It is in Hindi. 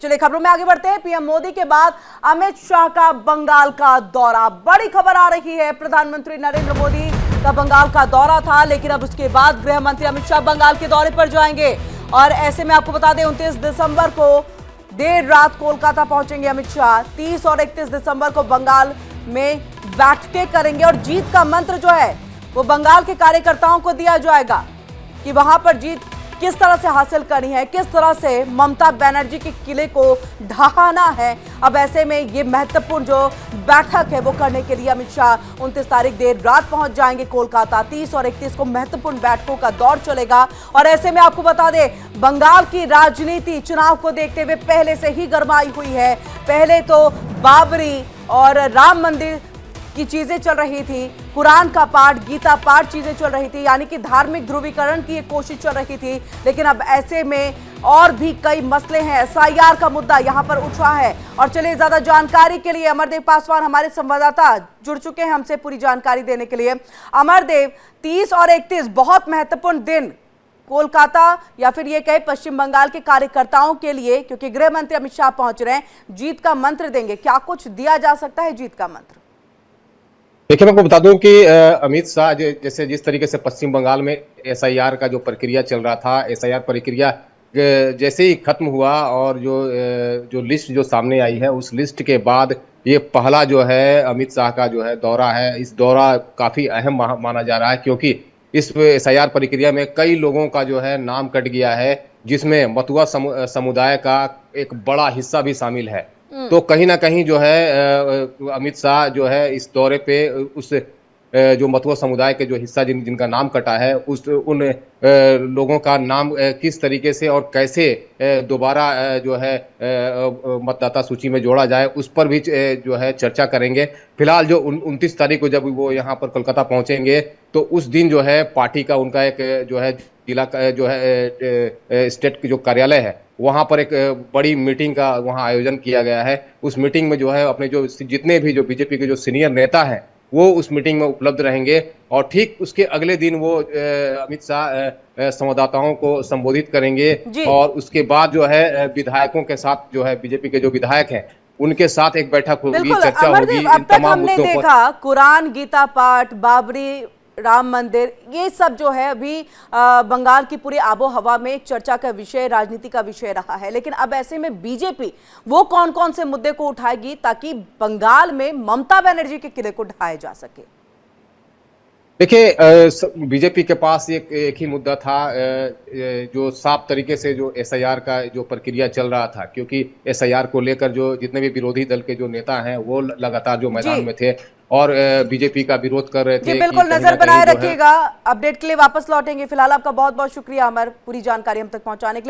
चलिए खबरों में आगे बढ़ते हैं। पीएम मोदी के बाद अमित शाह का बंगाल का दौरा, बड़ी खबर आ रही है। प्रधानमंत्री नरेंद्र मोदी का बंगाल का दौरा था, लेकिन अब उसके बाद गृह मंत्री अमित शाह बंगाल के दौरे पर जाएंगे। और ऐसे में आपको बता दें 29 दिसंबर को देर रात कोलकाता पहुंचेंगे अमित शाह। 30 और 31 दिसंबर को बंगाल में बैठकें करेंगे और जीत का मंत्र जो है वो बंगाल के कार्यकर्ताओं को दिया जाएगा कि वहां पर जीत किस तरह से हासिल करनी है, किस तरह से ममता बनर्जी के किले को ढहाना है। अब ऐसे में ये महत्वपूर्ण जो बैठक है वो करने के लिए अमित शाह 29 तारीख देर रात पहुंच जाएंगे कोलकाता। 30 और 31 को महत्वपूर्ण बैठकों का दौर चलेगा। और ऐसे में आपको बता दें बंगाल की राजनीति चुनाव को देखते हुए पहले से ही गरमाई हुई है। पहले तो बाबरी और राम मंदिर की चीजें चल रही थी, कुरान का पाठ, गीता पाठ चीजें चल रही थी, यानी कि धार्मिक ध्रुवीकरण की एक कोशिश चल रही थी। लेकिन अब ऐसे में और भी कई मसले हैं। एसआईआर का मुद्दा यहां पर उठा है। और चलिए ज्यादा जानकारी के लिए अमरदेव पासवान हमारे संवाददाता जुड़ चुके हैं हमसे पूरी जानकारी देने के लिए। अमरदेव, 30 और 31 बहुत महत्वपूर्ण दिन कोलकाता या फिर ये कहे पश्चिम बंगाल के कार्यकर्ताओं के लिए, क्योंकि गृह मंत्री अमित शाह पहुंच रहे हैं, जीत का मंत्र देंगे। क्या कुछ दिया जा सकता है जीत का मंत्र? देखिए, मैं आपको बता दूं कि अमित शाह जैसे जिस तरीके से पश्चिम बंगाल में एसआईआर का जो प्रक्रिया चल रहा था, एसआईआर प्रक्रिया जैसे ही खत्म हुआ और जो लिस्ट जो सामने आई है, उस लिस्ट के बाद ये पहला जो है अमित शाह का जो है दौरा है। इस दौरा काफी अहम माना जा रहा है, क्योंकि इस एसआईआर प्रक्रिया में कई लोगों का जो है नाम कट गया है, जिसमें मतुआ समुदाय का एक बड़ा हिस्सा भी शामिल है। तो कहीं ना कहीं जो है अमित शाह जो है इस दौरे पे उस जो मतुआ समुदाय के जो हिस्सा जिनका नाम कटा है, उन लोगों का नाम किस तरीके से और कैसे दोबारा जो है मतदाता सूची में जोड़ा जाए, उस पर भी जो है चर्चा करेंगे। फिलहाल जो 29 तारीख को जब वो यहाँ पर कोलकाता पहुंचेंगे तो उस दिन जो है पार्टी का उनका एक जो है जिला जो है स्टेट जो कार्यालय है वहां पर एक बड़ी मीटिंग का वहां आयोजन किया गया है। उस मीटिंग में जो है अपने जो जितने भी जो बीजेपी के जो सीनियर नेता हैं वो उस मीटिंग में उपलब्ध रहेंगे। और ठीक उसके अगले दिन वो अमित शाह संवाददाताओं को संबोधित करेंगे और उसके बाद जो है विधायकों के साथ जो है बीजेपी के जो विधायक हैं उनके साथ एक बैठक होगी, चर्चा होगी। अब तक हमने देखा कुरान, गीता पाठ, बाबरी, राम मंदिर, ये सब जो है अभी बंगाल की पूरी आबो हवा में चर्चा का विषय, राजनीति का विषय रहा है। लेकिन अब ऐसे में बीजेपी वो कौन कौन से मुद्दे को उठाएगी ताकि बंगाल में ममता बनर्जी के किले को ढाया जा सके? देखिए, बीजेपी के पास एक ही मुद्दा था, जो साफ तरीके से जो एसआईआर का जो प्रक्रिया चल रहा था, क्योंकि एसआईआर को लेकर जो जितने भी विरोधी दल के जो नेता हैं वो लगातार जो मैदान में थे और बीजेपी का विरोध कर रहे थे। बिल्कुल नजर बनाए रखिएगा। अपडेट के लिए वापस लौटेंगे। फिलहाल आपका बहुत बहुत शुक्रिया अमर, पूरी जानकारी हम तक पहुंचाने के लिए।